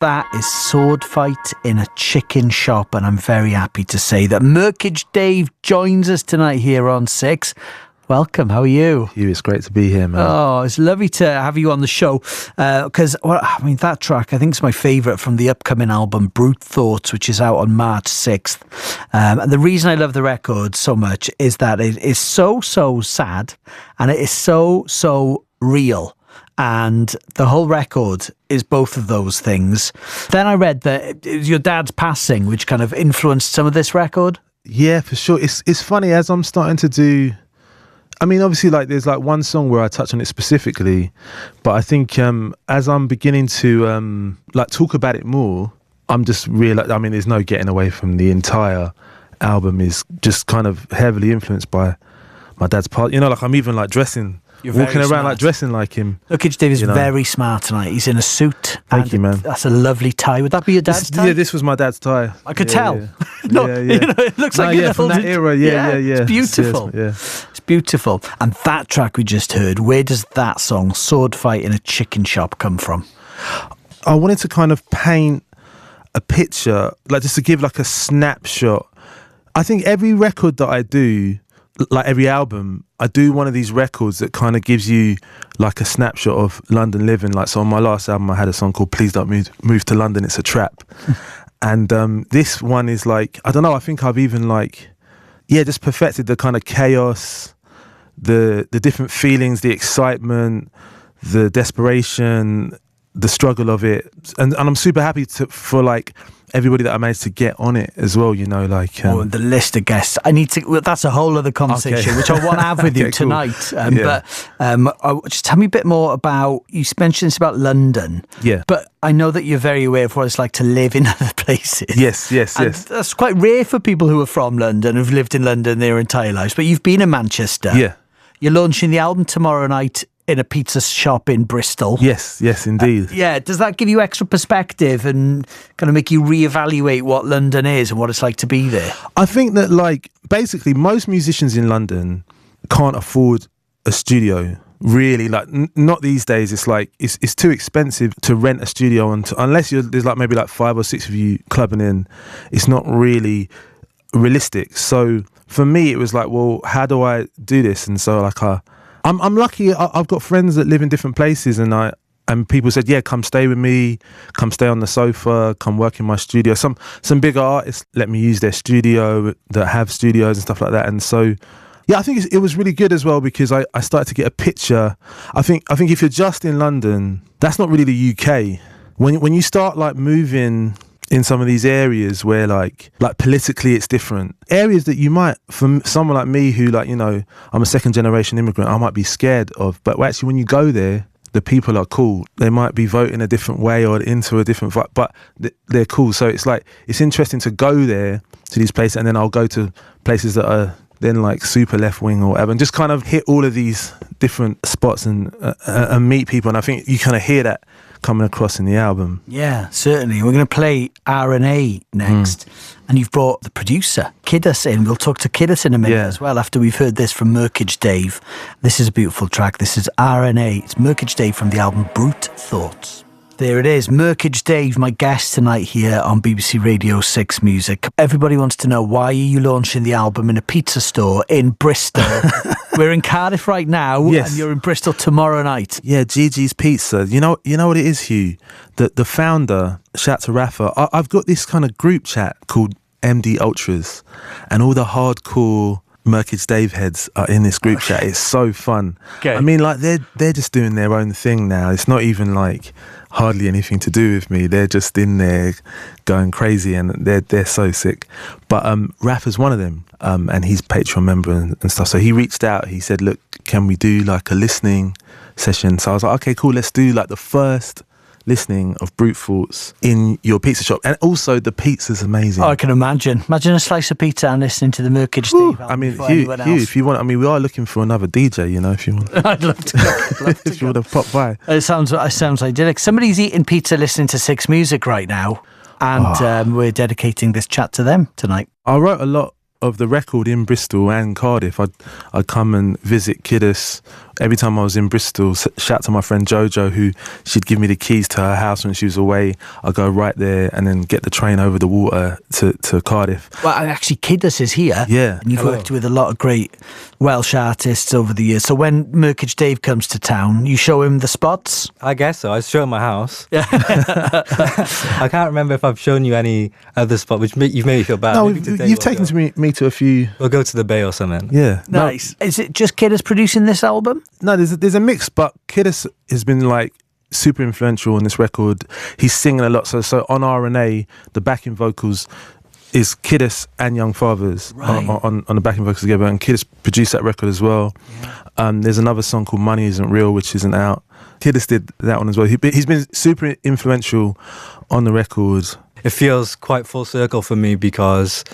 That is Sword Fight in a Chicken Shop, and I'm very happy to say that Murkage Dave joins us tonight here on 6. Welcome, how are you? Huw, it's great to be here, man. Oh, it's lovely to have you on the show because, that track I think is my favourite from the upcoming album Brute Thoughts, which is out on March 6th. And the reason I love the record so much is that it is so sad and it is so real. And the whole record is both of those things. Then I read that it was your dad's passing which kind of influenced some of this record. Yeah, for sure. It's funny as I'm starting to do... I mean, obviously, like there's like one song where I touch on it specifically, but I think as I'm beginning to talk about it more, I'm just realizing, I mean, there's no getting away from the entire album is just kind of heavily influenced by my dad's part. You know, like I'm even like dressing... You're walking around smart. like dressing like him. Murkage Dave is very smart tonight. He's in a suit. Thank you, man. That's a lovely tie. Would that be your dad's tie? Yeah, this was my dad's tie. I could tell. Yeah. No, yeah. You know, it looks like from that era. Yeah. It's beautiful. It's beautiful. And that track we just heard, where does that song, Sword Fight in a Chicken Shop, come from? I wanted to kind of paint a picture, like just to give like a snapshot. I think every record that I do, like every album, I do one of these records that kind of gives you like a snapshot of London living. Like, so on my last album, I had a song called Please Don't Move to London, It's a Trap. And this one is like, I don't know, I think I've even just perfected the kind of chaos, the different feelings, the excitement, the desperation, the struggle of it. And I'm super happy for like everybody that I managed to get on it as well, you know, like... the list of guests. That's a whole other conversation, which I want to have with you tonight. Cool. Just tell me a bit more about, you mentioned this about London. Yeah. But I know that you're very aware of what it's like to live in other places. Yes. That's quite rare for people who are from London, who've lived in London their entire lives. But you've been in Manchester. Yeah. You're launching the album tomorrow night in a pizza shop in Bristol. Yes, indeed. Does that give you extra perspective and kind of make you reevaluate what London is and what it's like to be there? I think that like basically most musicians in London can't afford a studio. Really, like not these days. It's like it's too expensive to rent a studio, unless there's like maybe like 5 or 6 of you clubbing in. It's not really realistic. So for me, it was like, well, how do I do this? And so like I'm lucky. I've got friends that live in different places, and people said, yeah, come stay with me, come stay on the sofa, come work in my studio. Some bigger artists let me use their studio that have studios and stuff like that. And so, yeah, I think it was really good as well because I started to get a picture. I think if you're just in London, that's not really the UK. When you start like moving in some of these areas where like politically it's different, areas that you might, for someone like me who like, you know, I'm a second generation immigrant, I might be scared of, but actually when you go there, the people are cool. They might be voting a different way or into a different vibe, but they're cool. So it's like, it's interesting to go there to these places, and then I'll go to places that are then like super left wing or whatever, and just kind of hit all of these different spots and meet people. And I think you kind of hear that coming across in the album. Yeah, certainly. We're going to play R&A next. And you've brought the producer, Kidus, in. We'll talk to Kidus in a minute as well after we've heard this from Murkage Dave. This is a beautiful track. This is R&A. It's Murkage Dave from the album Brute Thoughts. There it is. Murkage Dave, my guest tonight here on BBC Radio 6 Music. Everybody wants to know, why are you launching the album in a pizza store in Bristol? We're in Cardiff right now, and you're in Bristol tomorrow night. Yeah, Gigi's Pizza. You know what it is, Huw? The founder, shout to Rafa, I've got this kind of group chat called MD Ultras, and all the hardcore Murkage Dave heads are in this group chat. It's so fun. Okay. I mean, like they're just doing their own thing now. It's not even like hardly anything to do with me. They're just in there going crazy, and they're so sick. But Rafa's one of them, and he's a Patreon member and stuff. So he reached out. He said, look, can we do like a listening session? So I was like, okay, cool. Let's do like the first listening of Brute Thoughts in your pizza shop. And also the pizza's amazing. Oh, I can imagine a slice of pizza and listening to the Murkage Dave album. I mean, Huw, if you want, I mean, we are looking for another DJ, you know, if you want. I'd love to. If you want to pop by. It sounds idyllic. Somebody's eating pizza listening to 6 Music right now, and we're dedicating this chat to them tonight. I wrote a lot of the record in Bristol and Cardiff. I'd come and visit Kidus every time I was in Bristol, shout out to my friend Jojo, who she'd give me the keys to her house when she was away. I'd go right there and then get the train over the water to Cardiff. Well, actually, Kidus is here. Yeah. And you've worked with a lot of great Welsh artists over the years. So when Murkage Dave comes to town, you show him the spots? I guess so. I show him my house. Yeah. I can't remember if I've shown you any other spot, which you've made me feel bad. No, you've taken me to a few. We'll go to the Bay or something. Yeah. Nice. No. Is it just Kidus producing this album? No, there's a mix, but Kidus has been like super influential on this record. He's singing a lot. So on R&A, the backing vocals is Kidus and Young Fathers on the backing vocals together, and Kidus produced that record as well. Yeah. There's another song called Money Isn't Real, which isn't out. Kidus did that one as well. He's been super influential on the record. It feels quite full circle for me because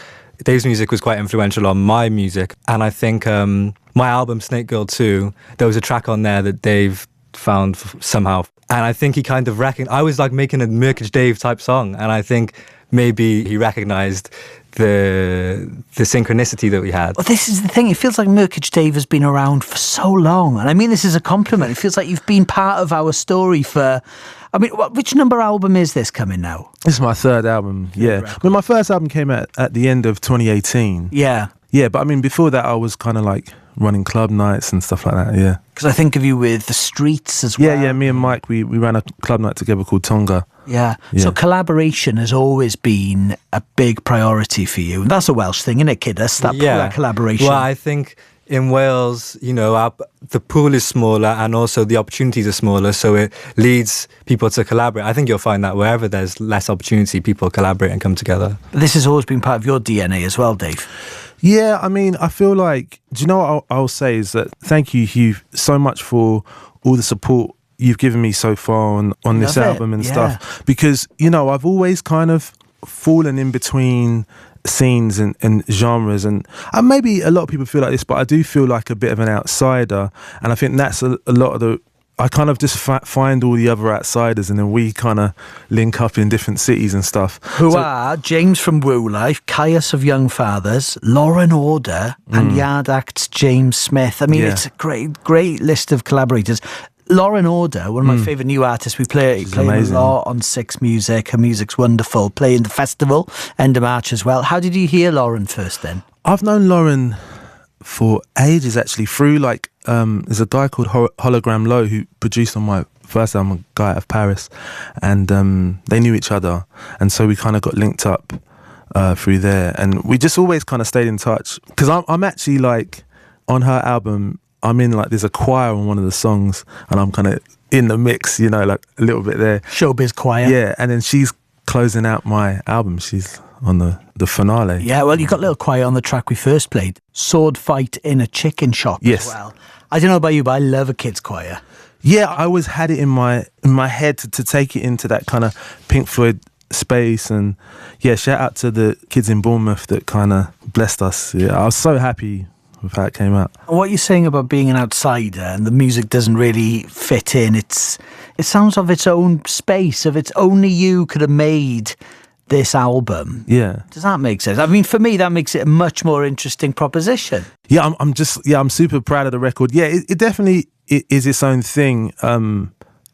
Dave's music was quite influential on my music, and I think my album Snake Girl 2, there was a track on there that Dave found somehow, and I think he kind of I was like making a Murkage Dave type song, and I think maybe he recognised the synchronicity that we had. Well, this is the thing. It feels like Murkage Dave has been around for so long, and I mean this is a compliment. It feels like you've been part of our story for. I mean, which number album is this coming now? This is my third album. Yeah, I mean, my first album came out at the end of 2018. Yeah. Yeah, but I mean, before that, I was kind of like running club nights and stuff like that, yeah. Because I think of you with The Streets as well. Yeah, me and Mike, we ran a club night together called Tonga. Yeah. So collaboration has always been a big priority for you. And that's a Welsh thing, isn't it, Kidus? That collaboration. Well, I think in Wales, you know, the pool is smaller and also the opportunities are smaller, so it leads people to collaborate. I think you'll find that wherever there's less opportunity, people collaborate and come together. But this has always been part of your DNA as well, Dave. Yeah, I mean, I feel like, do you know what I'll say is that thank you, Huw, so much for all the support you've given me so far on this album and stuff. Because, you know, I've always kind of fallen in between scenes and genres, and maybe a lot of people feel like this, but I do feel like a bit of an outsider, and I think that's a lot of the I kind of just find all the other outsiders, and then we kind of link up in different cities and stuff. Who are James from Woo Life, Caius of Young Fathers, Lauren Order, and Yard Act's James Smith. I mean, it's a great list of collaborators. Lauren Order, one of my favourite new artists. We play a lot on Six Music. Her music's wonderful. Playing the festival, end of March as well. How did you hear Lauren first then? I've known Lauren for ages, actually, through like there's a guy called Hologram Low who produced on my first album, a guy out of Paris, and they knew each other, and so we kind of got linked up through there, and we just always kind of stayed in touch, because I'm actually like on her album, I'm in like, there's a choir on one of the songs, and I'm kind of in the mix, you know, like a little bit there. Showbiz choir. Yeah, and then she's closing out my album. She's on the finale. Yeah, well, you got a little choir on the track we first played, Sword Fight in a Chicken Shop as well. I don't know about you, but I love a kids choir. Yeah, I always had it in my head to take it into that kind of Pink Floyd space, and yeah, shout out to the kids in Bournemouth that kind of blessed us. Yeah, I was so happy with how it came out. What you're saying about being an outsider and the music doesn't really fit in, it sounds of its own space, of it's only you could have made this album. Yeah. Does that make sense? I mean, for me, that makes it a much more interesting proposition. Yeah, I'm super proud of the record. Yeah, it definitely is its own thing.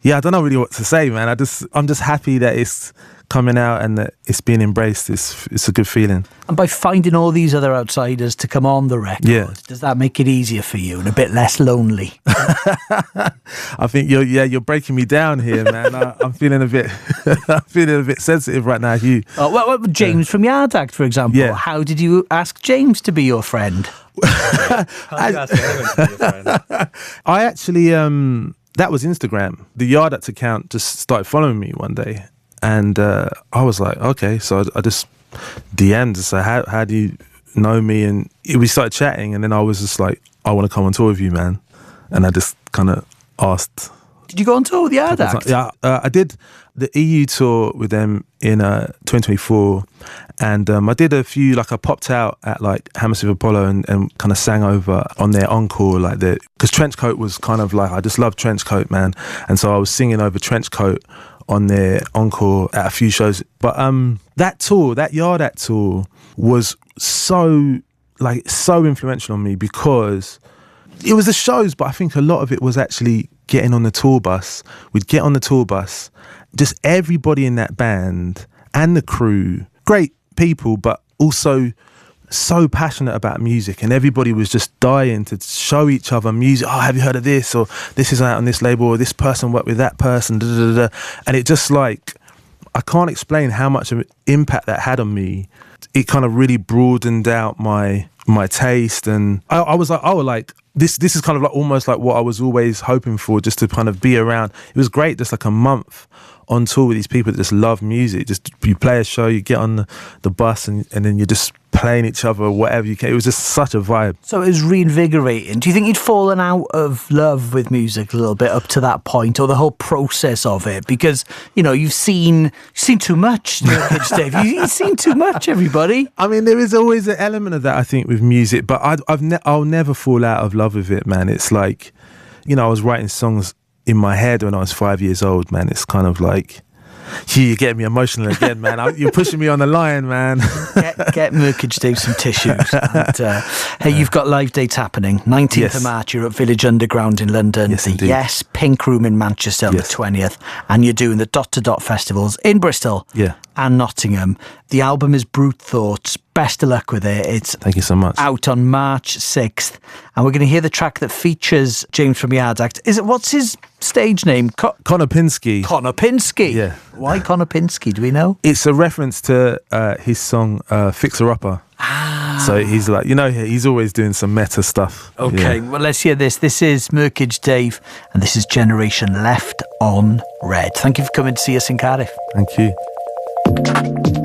Yeah, I don't know really what to say, man. I'm just happy that it's coming out and that it's being embraced. It's a good feeling. And by finding all these other outsiders to come on the record, does that make it easier for you and a bit less lonely? I think you're breaking me down here, man. I'm feeling a bit sensitive right now, Huw. Oh, well, James from Yard Act, for example. Yeah. How did you ask James to be your friend? How did you ask anyone to be your friend? I actually that was Instagram. The Yard Act account just started following me one day. And I was like, okay. So I just DM'd to say, how do you know me? And we started chatting. And then I was just like, I want to come on tour with you, man. And I just kind of asked. Did you go on tour with the Yard Act? Yeah, I did the EU tour with them in 2024. And I did a few, like I popped out at like Hammersmith Apollo and kind of sang over on their encore, like because Trenchcoat was kind of like, I just love Trenchcoat, man. And so I was singing over Trenchcoat on their encore at a few shows. But that tour, that Yard Act tour, was so influential on me, because It was the shows, but I think a lot of it was actually getting on the tour bus. We'd get on the tour bus, just everybody in that band and the crew, great people, but also so passionate about music, and everybody was just dying to show each other music. Oh, have you heard of this? Or this is out on this label, or this person worked with that person. Da, da, da, da. And it just like, I can't explain how much of an impact that had on me. It kind of really broadened out my taste, and I was like, oh, like this is kind of like almost like what I was always hoping for, just to kind of be around. It was great, just like a month on tour with these people that just love music. Just you play a show, you get on the bus, and then you're just playing each other, whatever you can. It was just such a vibe. So it was reinvigorating. Do you think you'd fallen out of love with music a little bit up to that point, or the whole process of it? Because, you know, you've seen too much, Murkage Dave. You've seen too much, everybody. I mean, there is always an element of that, I think, with music, but I'll never fall out of love with it, man. It's like, you know, I was writing songs in my head when I was 5 years old, man. It's kind of like, gee, you're getting me emotional again, man. You're pushing me on the line, man. Get Murkage Dave some tissues. And, hey, you've got live dates happening. 19th of March, you're at Village Underground in London. Yes, the indeed. Yes Pink Room in Manchester on the 20th. And you're doing the Dot to Dot festivals in Bristol and Nottingham. The album is Brute Thoughts. Best of luck with it. It's Thank you so much. out on March 6th. And we're going to hear the track that features James from Yard Act. What's his stage name? Connor Pinsky. Connor Pinsky. Yeah. Why Connor Pinsky? Do we know? It's a reference to his song Fixer Upper. So he's like, you know, he's always doing some meta stuff. Okay, well, let's hear this. This is Murkage Dave, and this is Generation Left on Red. Thank you for coming to see us in Cardiff. Thank you.